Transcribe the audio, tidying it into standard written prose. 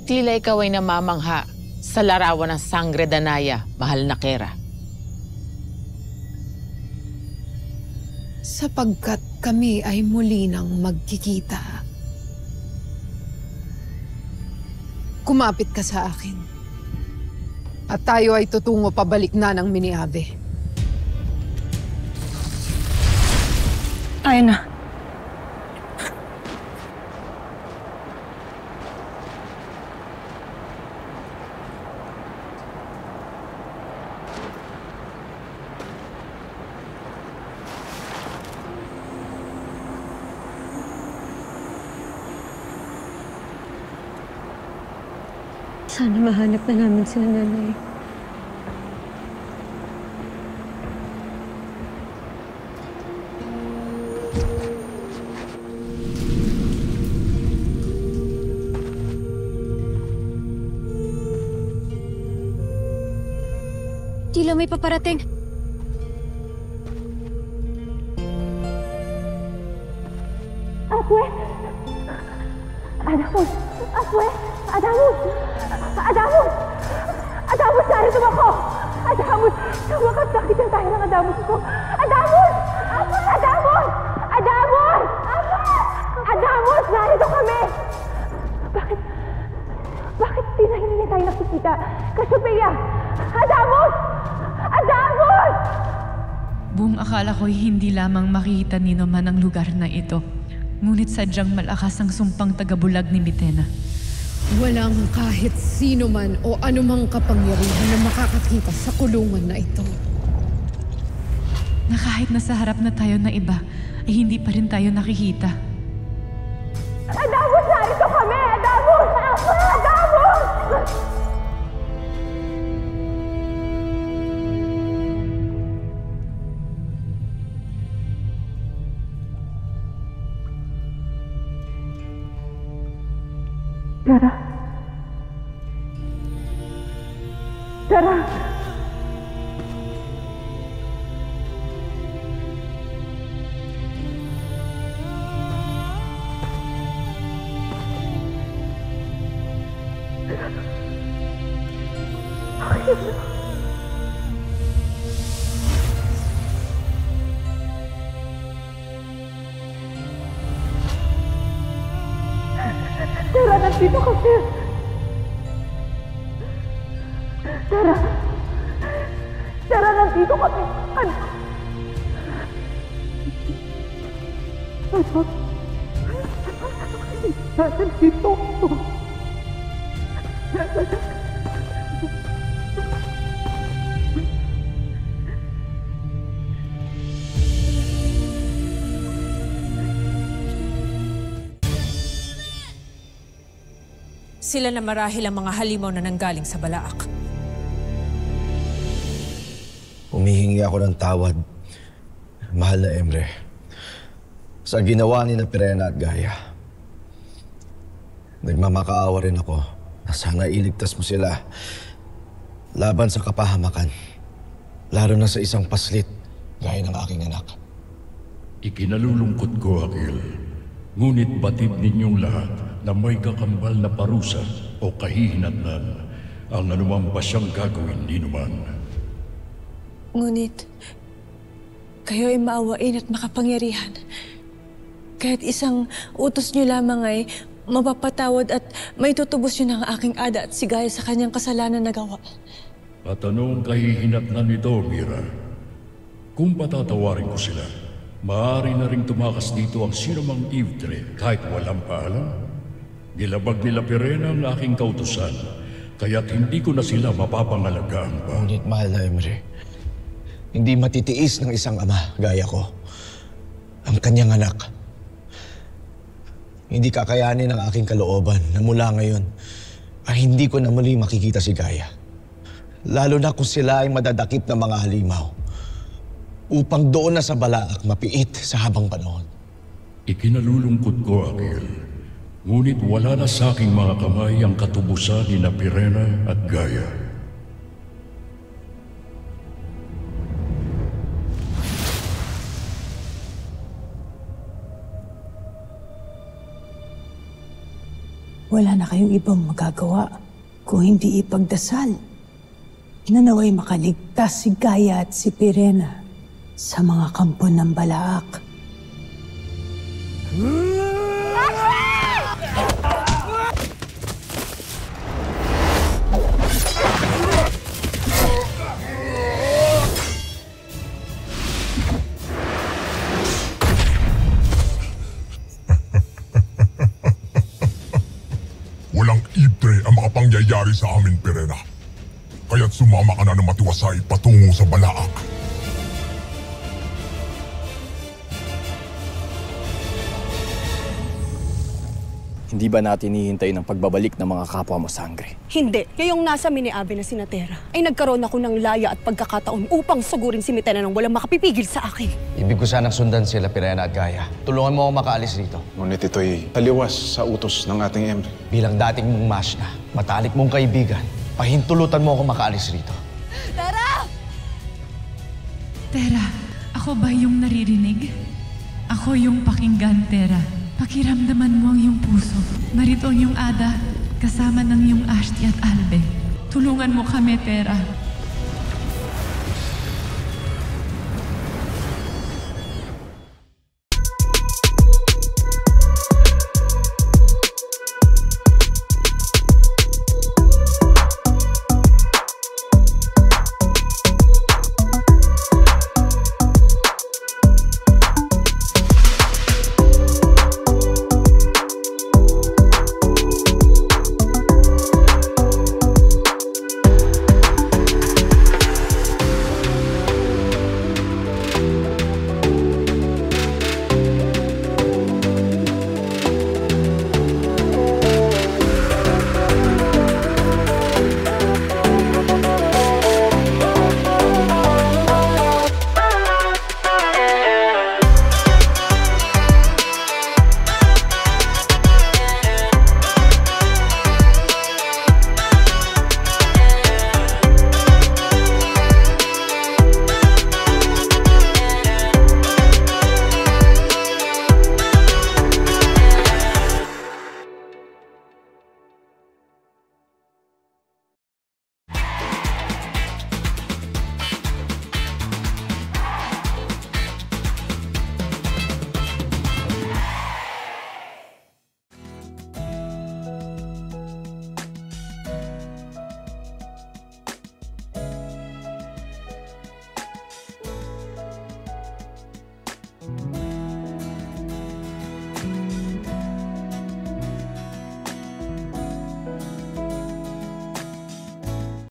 Tila ikaw ay namamangha sa larawan ng Sangre Danaya, mahal na Kera. Sapagkat kami ay muli nang magkikita. Kumapit ka sa akin. At tayo ay tutungo pabalik na ng Miniabe. Ayun na. Sana mahanap na namin sila nanay. Tila may paparating. Aswe! Adamus! Aswe! Adamus! Adamus! Adamus! Narito ako! Adamus! Sa wakas nakitan tayo ng Adamus ko! Adamus! Adamus! Adamus! Adamus! Narito kami! Bakit tinahin niya tayo nakikita? Kasyopeya! Adamus! Adamus! Buong akala ko'y hindi lamang makikita ni Noman ang lugar na ito. Ngunit sadyang malakas ang sumpang tagabulag ni Mitena. Walang kahit sino man o anumang kapangyarihan na makakakita sa kulungan na ito. Na kahit nasa harap na tayo na iba, ay hindi pa rin tayo nakikita. Adamus! Narito kami! Adamus! Adamus! Tara. Tara. Tara, nandito kami. Tara. Tara, nandito kami. Anak. Nandito ako. Sila na marahil ang mga halimaw na nanggaling sa Balaak. Humihingi ako ng tawad, mahal na Emre, sa ginawa ni na Pirena at Gaia. Nagmamakaawa rin ako na sana iligtas mo sila laban sa kapahamakan, lalo na sa isang paslit gaya ng aking anak. Ikinalulungkot ko, Akil. Ngunit batid ninyong lahat na may kakambal na parusa o kahihinatnan ang anumang pasyang gagawin ni Numan. Ngunit, kayo ay maawain at makapangyarihan. Kahit isang utos niyo lamang ay mapapatawad at may tutubos niyo ng aking ada at si Gaia sa kanyang kasalanan na gawa. At anong kahihinatnan nito, Mira? Kung patatawarin ko sila, maaari na ring tumakas dito ang sinumang Ivtre kahit walang paalam. Gilabag nila Pirena ang aking kautusan, kaya't hindi ko na sila mapapangalagaan pa. Ngunit mahal na Emre, hindi matitiis ng isang ama gaya ko ang kanyang anak. Hindi kakayanin ng aking kalooban na mula ngayon ay hindi ko na muli makikita si Gaia. Lalo na kung sila ay madadakip ng mga halimaw upang doon na sa Balaak mapiit sa habang panahon. Ikinalulungkot ko, Akil. Ngunit wala na sa aking mga kamay ang katubusan ni na Pirena at Gaia. Wala na kayong ibang magagawa kung hindi ipagdasal na naway makaligtas si Gaia at si Pirena sa mga kampo ng Balaak. Walang Ibtre ang makapangyayari sa amin, Pirena. Kaya't sumama ka na ng matiwasay patungo sa Balaak. Hindi ba natin hihintayin ang pagbabalik ng mga kapwa mo sangre? Hindi. Ngayong nasa Miniabe na si Natera, ay nagkaroon ako ng laya at pagkakataon upang sugurin si Mitena nang walang makapipigil sa akin. Ibig ko sanang sundan sila, Pirena at Gaia. Tulungan mo ako makaalis rito. Ngunit ito'y taliwas sa utos ng ating Emre. Bilang dating mong Mashna, matalik mong kaibigan, pahintulutan mo ako makaalis rito. Tara! Tera, ako ba yung naririnig? Ako yung pakinggan, Tera. Pakiramdaman mo ang iyong puso. Narito ang iyong Ada, kasama ng iyong Ashti at Albe. Tulungan mo kami, Tera.